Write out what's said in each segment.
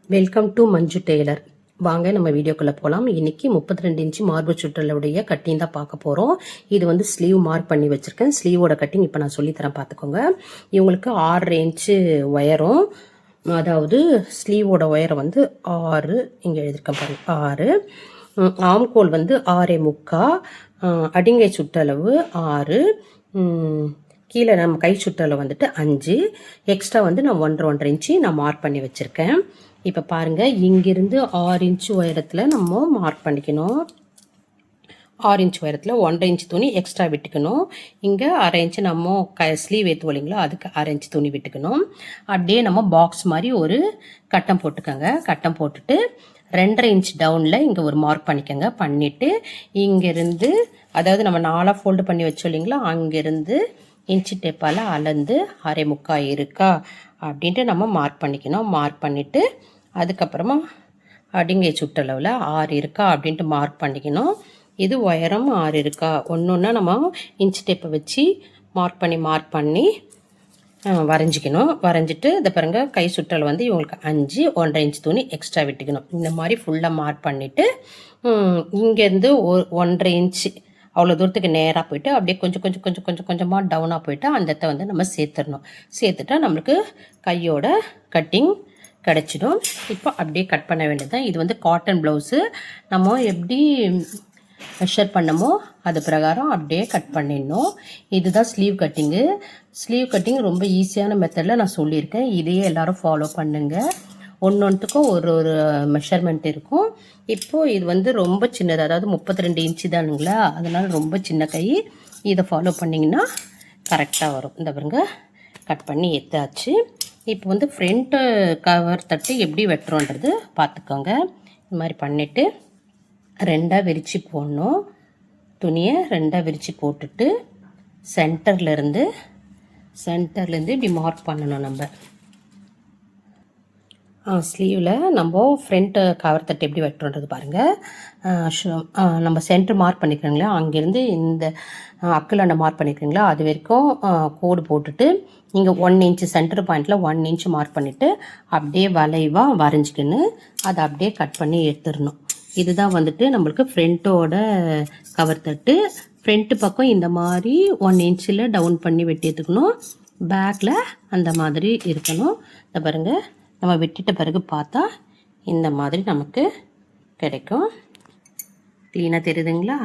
Welcome to Manju Taylor. வாங்க நம்ம வீடியோக்குள்ளே போகலாம். இன்னைக்கு 32 இன்ச்சு மார்பு சுற்றலுடைய கட்டிங் தான் பார்க்க போகிறோம். இது வந்து ஸ்லீவ் மார்க் பண்ணி வச்சுருக்கேன். ஸ்லீவோட கட்டிங் இப்போ நான் சொல்லித்தரேன், பார்த்துக்கோங்க. இவங்களுக்கு 6 இன்ச்சு ஒயரும், அதாவது ஸ்லீவோட ஒயரம் வந்து 6, இங்கே எழுதியிருக்கேன் பாருங்க, 6. ஆம்கோல் வந்து 6.75, அடிங்கை சுற்றளவு 6, கீழே நம்ம கை சுற்றளவு வந்துட்டு 5, எக்ஸ்ட்ரா வந்து நான் 1.5 இன்ச்சு நான் மார்க் பண்ணி வச்சுருக்கேன். இப்போ பாருங்கள், இங்கிருந்து 6 இன்ச்சு உயரத்தில் நம்ம மார்க் பண்ணிக்கணும். 6 இன்ச் உயரத்தில் 1.5 இன்ச்சு துணி எக்ஸ்ட்ரா விட்டுக்கணும். இங்கே 1/2 இன்ச்சு நம்ம ஸ்லீவ் ஏற்றுவோம் இல்லைங்களா, அதுக்கு 1/2 இன்ச்சு துணி விட்டுக்கணும். அப்படியே நம்ம பாக்ஸ் மாதிரி ஒரு கட்டம் போட்டுக்கோங்க. கட்டம் போட்டுட்டு 2.5 இன்ச் டவுனில் இங்கே ஒரு மார்க் பண்ணிக்கோங்க. பண்ணிவிட்டு இங்கேருந்து, அதாவது நம்ம 4 ஃபோல்டு பண்ணி வச்சோம் இல்லைங்களா, அங்கேருந்து இன்ச்சு டேப்பால் அளந்து 1/4 இருக்கா அப்படின்ட்டு நம்ம மார்க் பண்ணிக்கணும். மார்க் பண்ணிவிட்டு அதுக்கப்புறமா அடிங்கை சுற்றளவில் 6 இருக்கா அப்படின்ட்டு மார்க் பண்ணிக்கணும். இது உயரம் 6 இருக்கா, ஒன்று நம்ம இன்ச்சு டேப்பை வச்சு மார்க் பண்ணி வரைஞ்சிக்கணும். வரைஞ்சிட்டு இதை பாருங்கள், கை சுற்றல் வந்து இவங்களுக்கு 5, 1.5 இன்ச் துணி எக்ஸ்ட்ரா விட்டுக்கணும். இந்த மாதிரி ஃபுல்லாக மார்க் பண்ணிவிட்டு இங்கேருந்து 1.5 இன்ச்சு அவ்வளோ தூரத்துக்கு நேராக போயிட்டு அப்படியே கொஞ்சமாக டவுனாக போயிட்டு அந்த இடத்த வந்து நம்ம சேர்த்துடணும். சேர்த்துட்டா நம்மளுக்கு கையோட கட்டிங் கிடச்சிடும். இப்போ அப்படியே கட் பண்ண வேண்டியது தான். இது வந்து காட்டன் ப்ளவுஸு. நம்ம எப்படி மெஷர் பண்ணமோ அது பிரகாரம் அப்படியே கட் பண்ணிடணும். இதுதான் ஸ்லீவ் கட்டிங்கு. ஸ்லீவ் கட்டிங் ரொம்ப ஈஸியான மெத்தடில் நான் சொல்லியிருக்கேன். இதையே எல்லோரும் ஃபாலோ பண்ணுங்கள். ஒன்றுத்துக்கும் ஒரு மெஷர்மெண்ட் இருக்கும். இப்போது இது வந்து ரொம்ப சின்னது, அதாவது 32 இன்ச்சு தானுங்களா, அதனால் ரொம்ப சின்ன கை. இதை ஃபாலோ பண்ணிங்கன்னா கரெக்டாக வரும். இந்த பாருங்க, கட் பண்ணி எடுத்தாச்சு. இப்போ வந்து ஃப்ரண்ட்டு கவர் தட்டு எப்படி வெட்டுறோன்றது பார்த்துக்கோங்க. இந்த மாதிரி பண்ணிவிட்டு 2ஆக விரித்து போடணும். துணியை 2ஆக விரித்து போட்டுட்டு சென்டர்லேருந்து இப்படி மார்க் பண்ணணும். நம்ம ஸ்லீவில் நம்ம ஃப்ரண்ட்டு கவர் தட்டு எப்படி வெட்டுறது பாருங்கள். நம்ம சென்டர் மார்க் பண்ணிக்கிறோங்களா, அங்கேருந்து இந்த அக்கிலாண்ட மார்க் பண்ணிக்கிறீங்களா, அது வரைக்கும் கோடு போட்டுட்டு இங்கே 1 இன்ச்சு சென்டர் பாயிண்டில் 1 இன்ச்சு மார்க் பண்ணிவிட்டு அப்படியே வளைவாக வரைஞ்சிக்கின்னு அதை அப்படியே கட் பண்ணி எடுத்துடணும். இதுதான் வந்துட்டு நம்மளுக்கு ஃப்ரண்ட்டோட கவர் தட்டு. ஃப்ரண்ட்டு பக்கம் இந்த மாதிரி 1 இன்ச்சில் டவுன் பண்ணி வெட்டி எடுத்துக்கணும். பேக்கில் அந்த மாதிரி இருக்கணும். இந்த பாருங்கள், நம்ம வெட்டிட்ட பிறகு பார்த்தா இந்த மாதிரி நமக்கு கிடைக்கும். க்ளீனாக தெரியுதுங்களா?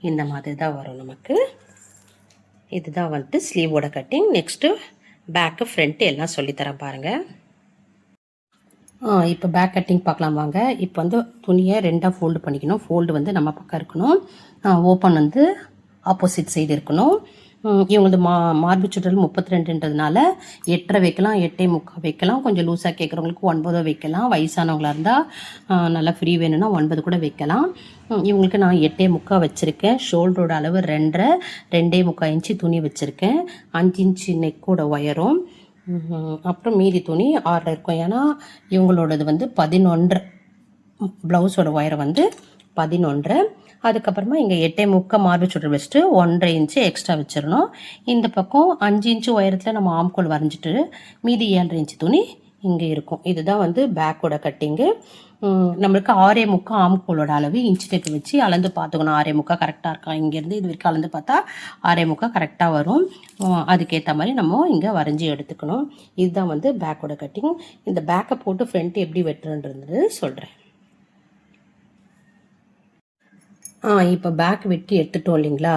இந்த மாதிரி தான் வரும் நமக்கு. இதுதான் வந்துட்டு ஸ்லீவோட கட்டிங். நெக்ஸ்ட்டு பேக்கு ஃப்ரண்ட்டு எல்லாம் சொல்லித்தரேன் பாருங்கள். இப்போ பேக் கட்டிங் பார்க்கலாம் வாங்க. இப்போ வந்து துணியை 2ஆக ஃபோல்டு பண்ணிக்கணும். ஃபோல்டு வந்து நம்ம பக்கம் இருக்கணும். ஓப்பன் வந்து ஆப்போசிட் சைடு இருக்கணும். இவங்களது மார்பு சுற்றல் 32ன்றதுனால 8.5 வைக்கலாம், 8.75 வைக்கலாம். கொஞ்சம் லூஸாக கேட்குறவங்களுக்கு 9 வைக்கலாம். வயசானவங்களாக இருந்தால் நல்லா ஃப்ரீ வேணும்னா 9 கூட வைக்கலாம். இவங்களுக்கு நான் 8.75 வச்சுருக்கேன். ஷோல்டரோட அளவு 2.5, 2.75 இன்ச்சு துணி வச்சுருக்கேன். 5 இன்ச்சு நெக்கோட ஒயரும், அப்புறம் மீதி துணி 6 இருக்கும். ஏன்னா இவங்களோடது வந்து 11, ப்ளவுஸோட ஒயரை வந்து 11. அதுக்கப்புறமா இங்கே 8.75 மார்பு சுற்றல் வச்சுட்டு 1.5 இன்ச்சு எக்ஸ்ட்ரா வச்சிடணும். இந்த பக்கம் 5 இன்ச்சு உயரத்தில் நம்ம ஆம்கோல் வரைஞ்சிட்டு மீதி 7.5 இன்ச்சு துணி இங்கே இருக்கும். இதுதான் வந்து பேக்கோட கட்டிங்கு. நம்மளுக்கு 6.75 ஆம்கோலோட அளவு இன்ச்சு டேப் வச்சு அளந்து பார்த்துக்கணும். 6.75 கரெக்டாக இருக்கா, இங்கேருந்து இது வரைக்கும் அளந்து பார்த்தா 6.75 கரெக்டாக வரும். அதுக்கேற்ற மாதிரி நம்ம இங்கே வரைஞ்சி எடுத்துக்கணும். இதுதான் வந்து பேக்கோட கட்டிங். இந்த பேக்கை போட்டு ஃப்ரண்ட் எப்படி வெட்டுறன்றது சொல்கிறேன். இப்போ பேக் வெட்டி எடுத்துட்டோம் இல்லைங்களா,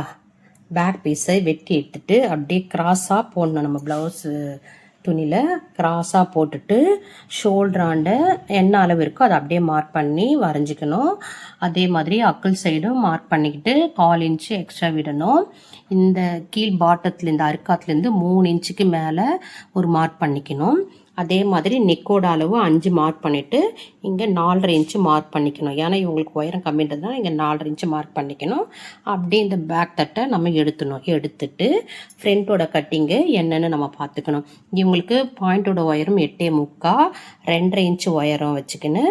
பேக் பீஸை வெட்டி எடுத்துட்டு அப்படியே கிராஸாக போடணும். நம்ம ப்ளவுஸு துணியில் கிராஸாக போட்டுட்டு ஷோல்டராண்ட என்ன அளவு இருக்கோ அதை அப்படியே மார்க் பண்ணி வரைஞ்சிக்கணும். அதே மாதிரி அக்கிள் சைடும் மார்க் பண்ணிக்கிட்டு 1/4 இன்ச்சு எக்ஸ்ட்ரா விடணும். இந்த கீழ் பாட்டத்தில் இந்த அறுக்காத்துலேருந்து 3 இன்ச்சுக்கு மேலே ஒரு மார்க் பண்ணிக்கணும். அதே மாதிரி நெக்கோட அளவு 5 மார்க் பண்ணிவிட்டு இங்கே 4.5 இன்ச்சு மார்க் பண்ணிக்கணும். ஏன்னா இவங்களுக்கு உயரம் கம்மின்றதுனால இங்கே 4.5 இன்ச்சு மார்க் பண்ணிக்கணும். அப்படியே இந்த பேக் தட்டை நம்ம எடுத்துட்டு ஃப்ரண்ட்டோட கட்டிங்கு என்னென்னு நம்ம பார்த்துக்கணும். இவங்களுக்கு பாயிண்டோட உயரம் 8.75, 2.5 இன்ச்சு உயரம் வச்சுக்கின்னு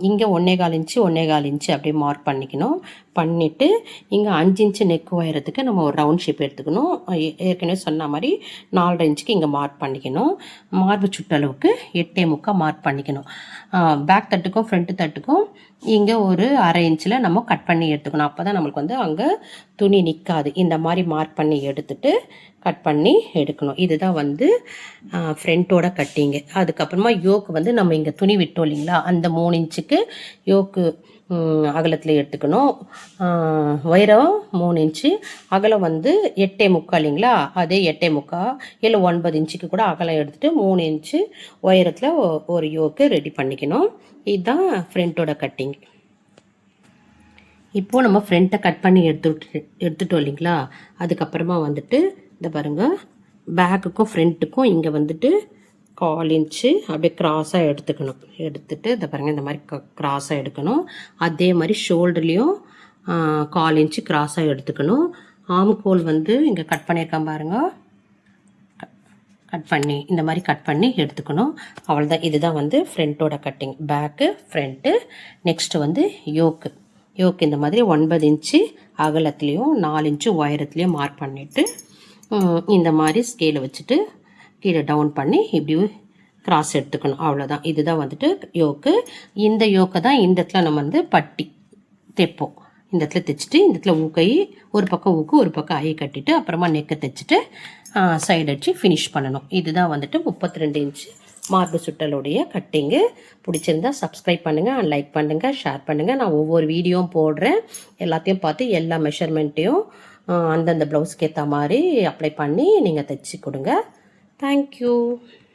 இங்கே 1.25 இன்ச்சு அப்படியே மார்க் பண்ணிக்கணும். பண்ணிவிட்டு இங்கே 5 இன்ச்சு நெக் உயரத்துக்கு நம்ம ஒரு ரவுண்ட் ஷேப் எடுத்துக்கணும். ஏற்கனவே சொன்ன மாதிரி 4.5 இன்ச்சுக்கு இங்கே மார்க் பண்ணிக்கணும். மார்பு சுற்றல் அளவுக்கு 8.25 மார்க் பண்ணிக்கணும். பேக் தட்டுக்கும் ஃப்ரண்ட் தட்டுக்கும் இங்கே ஒரு 1/2 இன்ச்சில் நம்ம கட் பண்ணி எடுத்துக்கணும். அப்போ தான் நம்மளுக்கு வந்து அங்கே துணி நிற்காது. இந்த மாதிரி மார்க் பண்ணி எடுத்துட்டு கட் பண்ணி எடுக்கணும். இதுதான் வந்து ஃப்ரண்ட்டோட கட்டிங்கு. அதுக்கப்புறமா யோக்கு வந்து நம்ம இங்கே துணி விட்டோம் இல்லைங்களா, அந்த 3 இன்ச்சுக்கு யோக்கு அகலத்தில் எடுத்துக்கணும். உயரம் 3 இன்ச்சு, அகலம் வந்து 8.25 இல்லைங்களா, அதே 8.25 இல்லை 9 இன்ச்சுக்கு கூட அகலம் எடுத்துகிட்டு 3 இன்ச்சு உயரத்தில் ஒரு யோக்கு ரெடி பண்ணிக்கணும். இதுதான் ஃப்ரண்ட்டோட கட்டிங். இப்போது நம்ம ஃப்ரண்ட்டை கட் பண்ணி எடுத்துட்டோம் இல்லைங்களா, அதுக்கப்புறமா வந்துட்டு இந்த பாருங்கள், பேக்குக்கும் ஃப்ரண்ட்டுக்கும் இங்கே வந்துட்டு 1/4 இன்ச்சு அப்படியே க்ராஸாக எடுத்துக்கணும். எடுத்துட்டு இந்த பாருங்கள், இந்த மாதிரி க்ராஸாக எடுக்கணும். அதே மாதிரி ஷோல்டர்லேயும் 1/4 இன்ச்சு க்ராஸாக எடுத்துக்கணும். ஆம்கோல் வந்து இங்கே கட் பண்ணியிருக்கேன் பாருங்கள், கட் பண்ணி இந்த மாதிரி கட் பண்ணி எடுத்துக்கணும். அவ்வளோதான். இதுதான் வந்து ஃப்ரண்ட்டோட கட்டிங். Back front. நெக்ஸ்ட்டு வந்து யோக்கு. இந்த மாதிரி 9 இன்ச்சு அகலத்துலேயும் 4 இன்ச்சு உயரத்துலேயும் மார்க் பண்ணிவிட்டு இந்த மாதிரி ஸ்கேலை வச்சுட்டு கீழே டவுன் பண்ணி இப்படி கிராஸ் எடுத்துக்கணும். அவ்வளோதான். இதுதான் வந்துட்டு யோக்கு. இந்த யோக்கை தான் இந்த இடத்துல நம்ம வந்து பட்டி தைப்போம். இந்த இடத்துல தைச்சிட்டு இந்த இடத்துல ஊக்கை ஒரு பக்கம் ஊக்கு ஒரு பக்கம் ஐ கட்டிட்டு அப்புறமா நெக்கை தைச்சிட்டு சைடு அடித்து ஃபினிஷ் பண்ணணும். இதுதான் வந்துட்டு 32 இன்ச்சு மார்பு சுட்டலுடைய கட்டிங்கு. பிடிச்சிருந்தா சப்ஸ்கிரைப் பண்ணுங்கள், லைக் பண்ணுங்கள், ஷேர் பண்ணுங்கள். நான் ஒவ்வொரு வீடியோவும் போடுறேன். எல்லாத்தையும் பார்த்து எல்லா மெஷர்மெண்ட்டையும் அந்தந்த ப்ளவுஸ்க்கு ஏற்ற மாதிரி அப்ளை பண்ணி நீங்கள் தைச்சி கொடுங்க. தேங்க்யூ.